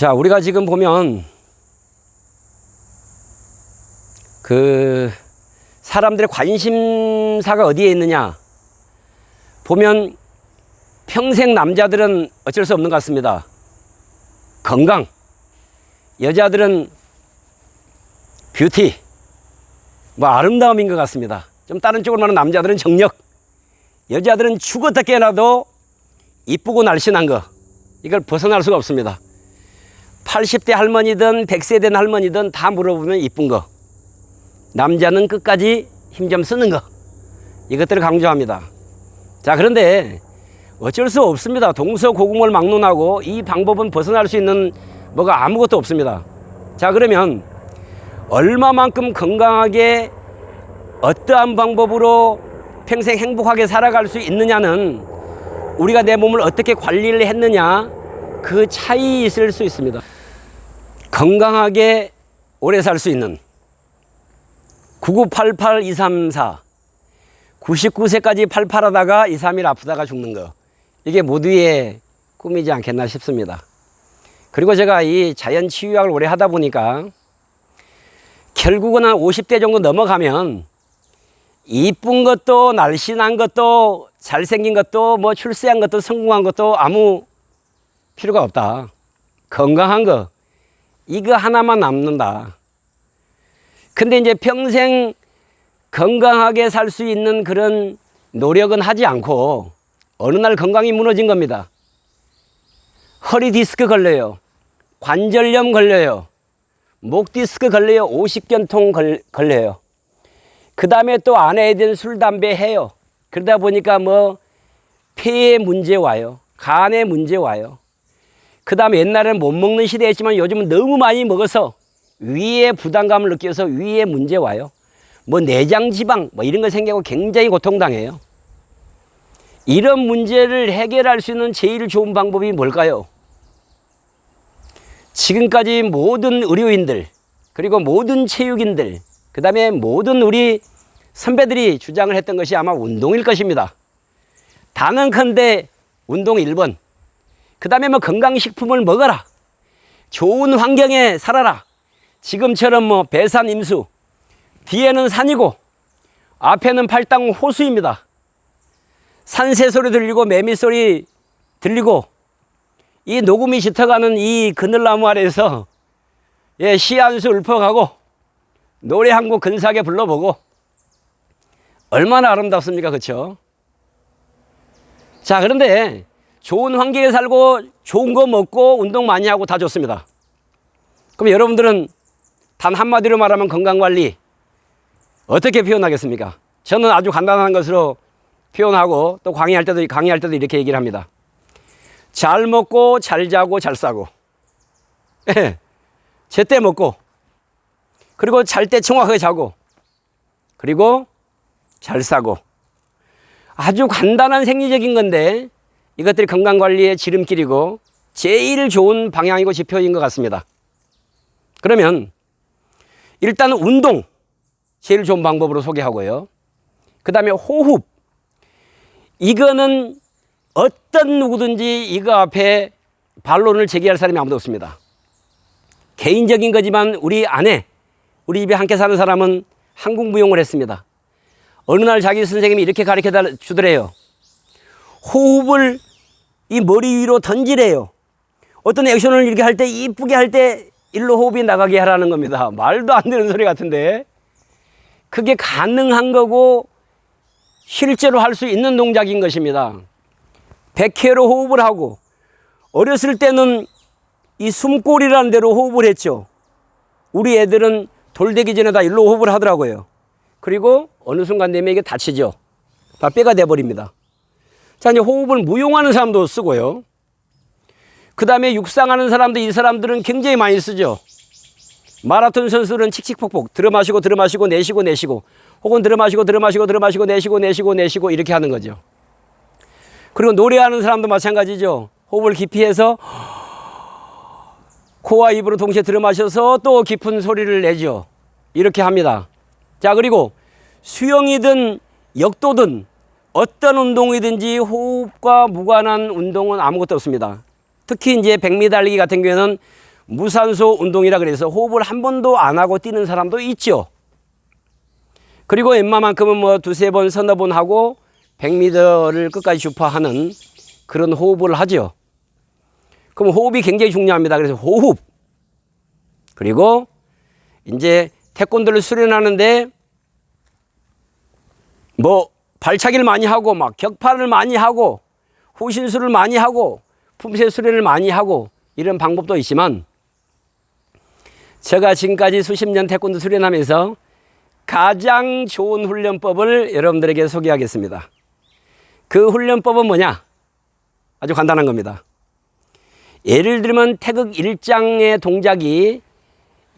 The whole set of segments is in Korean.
자, 우리가 지금 보면 사람들의 관심사가 어디에 있느냐 보면 평생 남자들은 어쩔 수 없는 것 같습니다. 건강, 여자들은 뷰티, 아름다움인 것 같습니다. 좀 다른 쪽으로 말하면 남자들은 정력, 여자들은 죽었다 깨어나도 이쁘고 날씬한 거, 이걸 벗어날 수가 없습니다. 80대 할머니든 100세 된 할머니든 다 물어보면 이쁜 거, 남자는 끝까지 힘 좀 쓰는 거, 이것들을 강조합니다. 자, 그런데 어쩔 수 없습니다. 동서고금을 막론하고 이 방법은 벗어날 수 있는 뭐가 아무것도 없습니다. 자, 그러면 얼마만큼 건강하게 어떠한 방법으로 평생 행복하게 살아갈 수 있느냐는 우리가 내 몸을 어떻게 관리를 했느냐, 그 차이 있을 수 있습니다. 건강하게 오래 살 수 있는 9988-234 99세까지 팔팔하다가 2, 3일 아프다가 죽는 거, 이게 모두의 꿈이지 않겠나 싶습니다. 그리고 제가 이 자연치유학을 오래 하다 보니까 결국은 한 50대 정도 넘어가면 이쁜 것도 날씬한 것도 잘생긴 것도 출세한 것도 성공한 것도 아무 필요가 없다. 건강한 거, 이거 하나만 남는다. 근데 이제 평생 건강하게 살 수 있는 그런 노력은 하지 않고 어느 날 건강이 무너진 겁니다. 허리 디스크 걸려요. 관절염 걸려요. 목 디스크 걸려요. 오십견통 걸려요. 그 다음에 또 안 해야 되는 술, 담배 해요. 그러다 보니까 폐에 문제 와요. 간에 문제 와요. 그 다음에 옛날에는 못 먹는 시대였지만 요즘은 너무 많이 먹어서 위에 부담감을 느껴서 위에 문제 와요. 내장 지방 이런 거 생기고 굉장히 고통당해요. 이런 문제를 해결할 수 있는 제일 좋은 방법이 뭘까요? 지금까지 모든 의료인들, 그리고 모든 체육인들, 그 다음에 모든 우리 선배들이 주장을 했던 것이 아마 운동일 것입니다. 단언컨대 운동 1번, 그 다음에 건강식품을 먹어라, 좋은 환경에 살아라. 지금처럼 배산 임수, 뒤에는 산이고 앞에는 팔당 호수입니다. 산새 소리 들리고 매미 소리 들리고 이 녹음이 짙어가는 이 그늘나무 아래에서 시 한 수 읊어가고 노래 한 곡 근사하게 불러보고 얼마나 아름답습니까? 그렇죠? 자, 그런데 좋은 환경에 살고 좋은 거 먹고 운동 많이 하고 다 좋습니다. 그럼 여러분들은 단 한마디로 말하면 건강관리 어떻게 표현하겠습니까? 저는 아주 간단한 것으로 표현하고 또 강의할 때도 이렇게 얘기를 합니다. 잘 먹고 잘 자고 잘 싸고, 제때 먹고, 그리고 잘 때 정확하게 자고, 그리고 잘 싸고. 아주 간단한 생리적인 건데 이것들이 건강관리의 지름길이고 제일 좋은 방향이고 지표인 것 같습니다. 그러면 일단은 운동 제일 좋은 방법으로 소개하고요. 그 다음에 호흡, 이거는 어떤 누구든지 이거 앞에 반론을 제기할 사람이 아무도 없습니다. 개인적인 거지만 우리 아내, 우리 집에 함께 사는 사람은 한국 무용을 했습니다. 어느 날 자기 선생님이 이렇게 가르쳐 주더래요. 호흡을 이 머리 위로 던지래요. 어떤 액션을 이렇게 할 때, 이쁘게 할 때 일로 호흡이 나가게 하라는 겁니다. 말도 안 되는 소리 같은데 그게 가능한 거고 실제로 할 수 있는 동작인 것입니다. 백회로 호흡을 하고, 어렸을 때는 이 숨골이라는 데로 호흡을 했죠. 우리 애들은 돌 되기 전에 다 일로 호흡을 하더라고요. 그리고 어느 순간 되면 이게 다치죠. 다 뼈가 돼버립니다. 자, 이제 호흡을 무용하는 사람도 쓰고요. 그 다음에 육상하는 사람도, 이 사람들은 굉장히 많이 쓰죠. 마라톤 선수는 칙칙폭폭 들어마시고 들어마시고 내쉬고 내쉬고, 혹은 들어마시고 들어마시고 들어마시고 내쉬고 내쉬고 내쉬고 이렇게 하는 거죠. 그리고 노래하는 사람도 마찬가지죠. 호흡을 깊이 해서 코와 입으로 동시에 들어마셔서 또 깊은 소리를 내죠. 이렇게 합니다. 자, 그리고 수영이든 역도든 어떤 운동이든지 호흡과 무관한 운동은 아무것도 없습니다. 특히 이제 100m 달리기 같은 경우에는 무산소 운동이라 그래서 호흡을 한 번도 안 하고 뛰는 사람도 있죠. 그리고 웬만만큼은 뭐 두세 번, 서너 번 하고 100m를 끝까지 주파하는 그런 호흡을 하죠. 그럼 호흡이 굉장히 중요합니다. 그래서 호흡. 그리고 이제 태권도를 수련하는데 뭐 발차기를 많이 하고 막 격파를 많이 하고 호신술을 많이 하고 품새 수련을 많이 하고 이런 방법도 있지만 제가 지금까지 수십 년 태권도 수련하면서 가장 좋은 훈련법을 여러분들에게 소개하겠습니다. 그 훈련법은 뭐냐? 아주 간단한 겁니다. 예를 들면 태극 1장의 동작이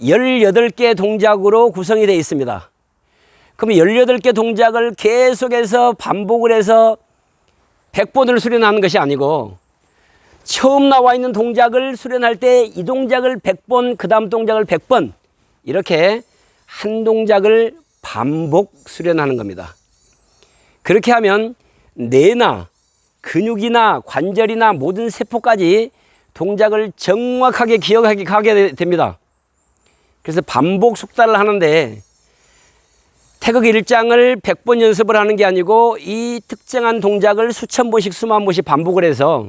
18개 동작으로 구성이 되어 있습니다. 그럼 18개 동작을 계속해서 반복을 해서 100번을 수련하는 것이 아니고 처음 나와 있는 동작을 수련할 때 이 동작을 100번, 그 다음 동작을 100번 이렇게 한 동작을 반복 수련하는 겁니다. 그렇게 하면 뇌나 근육이나 관절이나 모든 세포까지 동작을 정확하게 기억하게 하게 됩니다. 그래서 반복 숙달을 하는데 태극 1장을 100번 연습을 하는 게 아니고 이 특정한 동작을 수천 번씩 수만 번씩 반복을 해서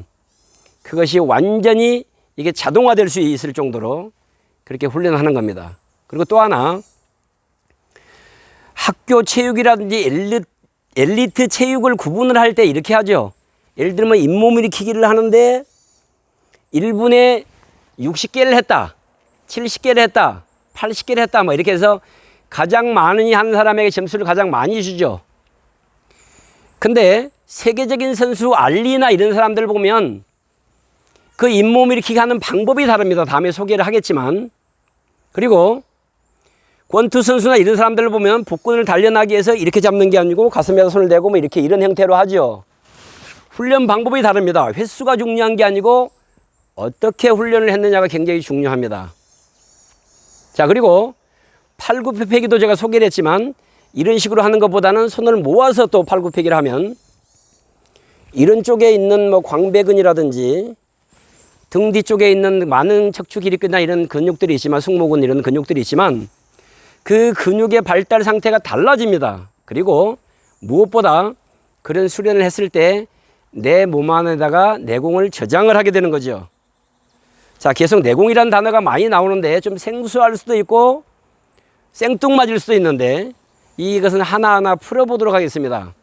그것이 완전히 이게 자동화될 수 있을 정도로 그렇게 훈련하는 겁니다. 그리고 또 하나 학교 체육이라든지 엘리트 체육을 구분을 할 때 이렇게 하죠. 예를 들면 잇몸 일으키기를 하는데 1분에 60개를 했다, 70개를 했다, 80개를 했다 뭐 이렇게 해서 가장 많이 한 사람에게 점수를 가장 많이 주죠. 근데 세계적인 선수 알리나 이런 사람들 보면 그 잇몸 일으키기 하는 방법이 다릅니다. 다음에 소개를 하겠지만. 그리고 권투 선수나 이런 사람들을 보면 복근을 단련하기 위해서 이렇게 잡는 게 아니고 가슴에다 손을 대고 뭐 이렇게 이런 형태로 하죠. 훈련 방법이 다릅니다. 횟수가 중요한 게 아니고 어떻게 훈련을 했느냐가 굉장히 중요합니다. 자, 그리고 팔굽혀펴기도 제가 소개를 했지만 이런 식으로 하는 것보다는 손을 모아서 또 팔굽혀펴기를 하면 이런 쪽에 있는 뭐 광배근이라든지 등 뒤쪽에 있는 많은 척추 길이근이나 이런 근육들이 있지만 승모근 이런 근육들이 있지만 그 근육의 발달 상태가 달라집니다. 그리고 무엇보다 그런 수련을 했을 때 내 몸 안에다가 내공을 저장을 하게 되는 거죠. 자, 계속 내공이라는 단어가 많이 나오는데 좀 생소할 수도 있고 생뚱맞을 수도 있는데 이것은 하나하나 풀어보도록 하겠습니다.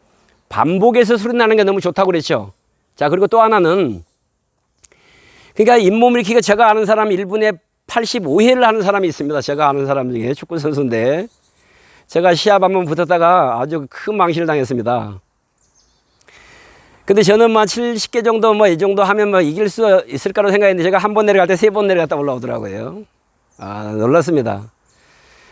반복해서 수련하는 게 너무 좋다고 그랬죠. 자, 그리고 또 하나는 그러니까 잇몸 일으키기가 제가 아는 사람 1분에 85회를 하는 사람이 있습니다. 제가 아는 사람 중에 축구 선수인데 제가 시합 한번 붙었다가 아주 큰 망신을 당했습니다. 근데 저는 뭐 70개 정도 뭐 이 정도 하면 뭐 이길 수 있을까로 생각했는데 제가 한 번 내려갈 때 3번 내려갔다 올라오더라고요. 아, 놀랐습니다.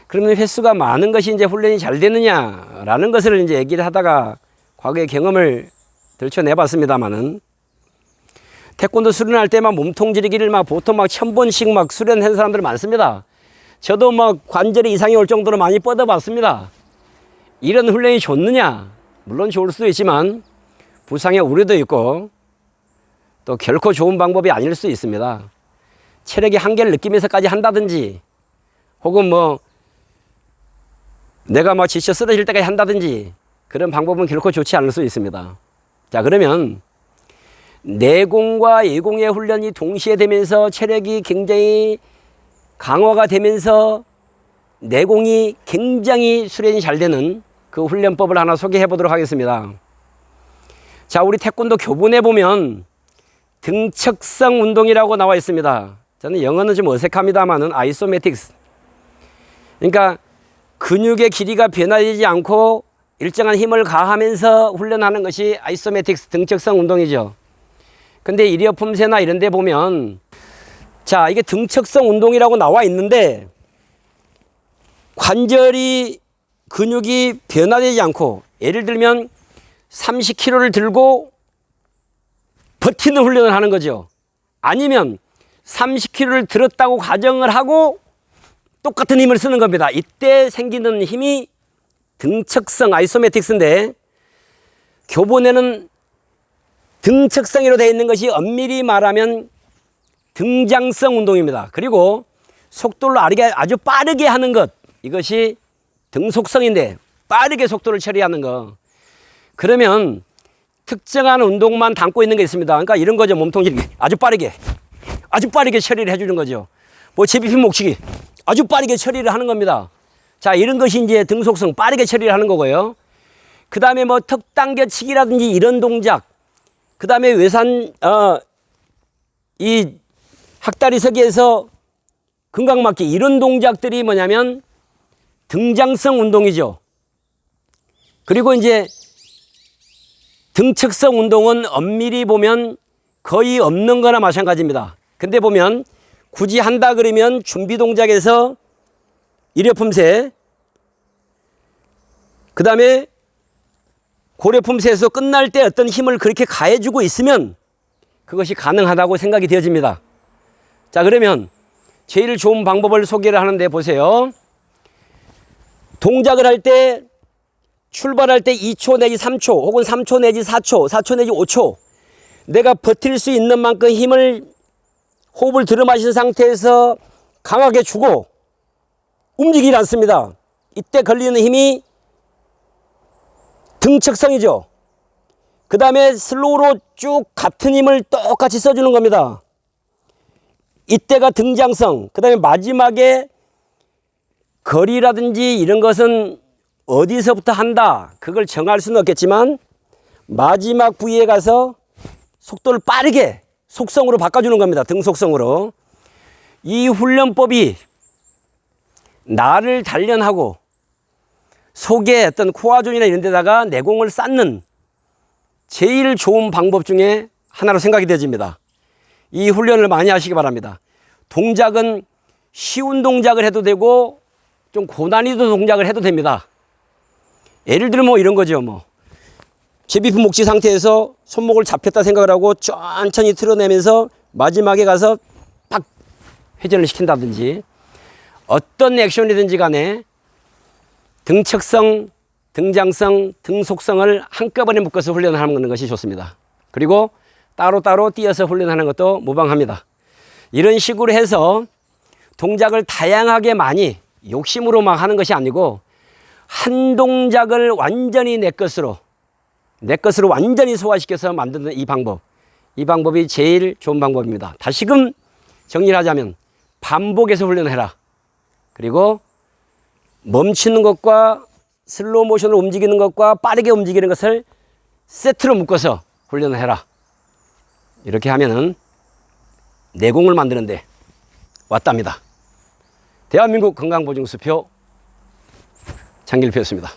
그러면 횟수가 많은 것이 이제 훈련이 잘 되느냐라는 것을 이제 얘기를 하다가 과거의 경험을 들춰내 봤습니다만은 태권도 수련할 때 막 몸통지르기를 막 보통 막 1000번씩 막 수련한 사람들 많습니다. 저도 막 관절에 이상이 올 정도로 많이 뻗어봤습니다. 이런 훈련이 좋느냐? 물론 좋을 수도 있지만 부상의 우려도 있고 또 결코 좋은 방법이 아닐 수 있습니다. 체력의 한계를 느끼면서까지 한다든지 혹은 뭐 내가 뭐 지쳐 쓰러질 때까지 한다든지 그런 방법은 결코 좋지 않을 수 있습니다. 자, 그러면 내공과 예공의 훈련이 동시에 되면서 체력이 굉장히 강화가 되면서 내공이 굉장히 수련이 잘 되는 그 훈련법을 하나 소개해 보도록 하겠습니다. 자, 우리 태권도 교본에 보면 등척성 운동이라고 나와 있습니다. 저는 영어는 좀 어색합니다만은 아이소매틱스. 그러니까 근육의 길이가 변화되지 않고 일정한 힘을 가하면서 훈련하는 것이 아이소매틱스 등척성 운동이죠. 근데 일회품새나 이런 데 보면 자, 이게 등척성 운동이라고 나와 있는데 관절이 근육이 변화되지 않고 예를 들면 30kg를 들고 버티는 훈련을 하는 거죠. 아니면 30kg를 들었다고 가정을 하고 똑같은 힘을 쓰는 겁니다. 이때 생기는 힘이 등척성 아이소매틱스인데 교본에는 등척성으로 되어 있는 것이 엄밀히 말하면 등장성 운동입니다. 그리고 속도를 아주 빠르게 하는 것, 이것이 등속성인데 빠르게 속도를 처리하는 거. 그러면 특정한 운동만 담고 있는 게 있습니다. 그러니까 이런 거죠. 몸통질기 아주 빠르게 처리를 해주는 거죠. 뭐 제비핀 목치기 아주 빠르게 처리를 하는 겁니다. 자, 이런 것이 이제 등속성 빠르게 처리를 하는 거고요. 그 다음에 뭐 턱당겨치기라든지 이런 동작, 그 다음에 이 학다리 서기에서 금강맞기 이런 동작들이 뭐냐면 등장성 운동이죠. 그리고 이제 등측성 운동은 엄밀히 보면 거의 없는 거나 마찬가지입니다. 근데 보면 굳이 한다 그러면 준비 동작에서 일회품새, 그 다음에 고래품새에서 끝날 때 어떤 힘을 그렇게 가해주고 있으면 그것이 가능하다고 생각이 되어집니다. 자, 그러면 제일 좋은 방법을 소개를 하는데 보세요. 동작을 할 때 출발할 때 2초 내지 3초 혹은 3초 내지 4초, 4초 내지 5초 내가 버틸 수 있는 만큼 힘을 호흡을 들이마신 상태에서 강하게 주고 움직이지 않습니다. 이때 걸리는 힘이 등측성이죠. 그 다음에 슬로우로 쭉 같은 힘을 똑같이 써주는 겁니다. 이때가 등장성. 그 다음에 마지막에 거리라든지 이런 것은 어디서부터 한다 그걸 정할 수는 없겠지만 마지막 부위에 가서 속도를 빠르게 속성으로 바꿔주는 겁니다. 등속성으로. 이 훈련법이 나를 단련하고 속에 어떤 코어존이나 이런 데다가 내공을 쌓는 제일 좋은 방법 중에 하나로 생각이 되어집니다. 이 훈련을 많이 하시기 바랍니다. 동작은 쉬운 동작을 해도 되고 좀 고난이도 동작을 해도 됩니다. 예를 들면 뭐 이런 거죠. 뭐 제비품 목치 상태에서 손목을 잡혔다 생각을 하고 천천히 틀어내면서 마지막에 가서 팍 회전을 시킨다든지 어떤 액션이든지 간에 등측성, 등장성, 등속성을 한꺼번에 묶어서 훈련하는 것이 좋습니다. 그리고 따로따로 띄어서 훈련하는 것도 무방합니다. 이런 식으로 해서 동작을 다양하게 많이 욕심으로 막 하는 것이 아니고 한 동작을 완전히 내 것으로 완전히 소화시켜서 만드는 이 방법이 제일 좋은 방법입니다. 다시금 정리를 하자면 반복해서 훈련해라. 그리고 멈추는 것과 슬로우 모션으로 움직이는 것과 빠르게 움직이는 것을 세트로 묶어서 훈련을 해라. 이렇게 하면은 내공을 만드는데 왔답니다. 대한민국 건강보증수표 장길표였습니다.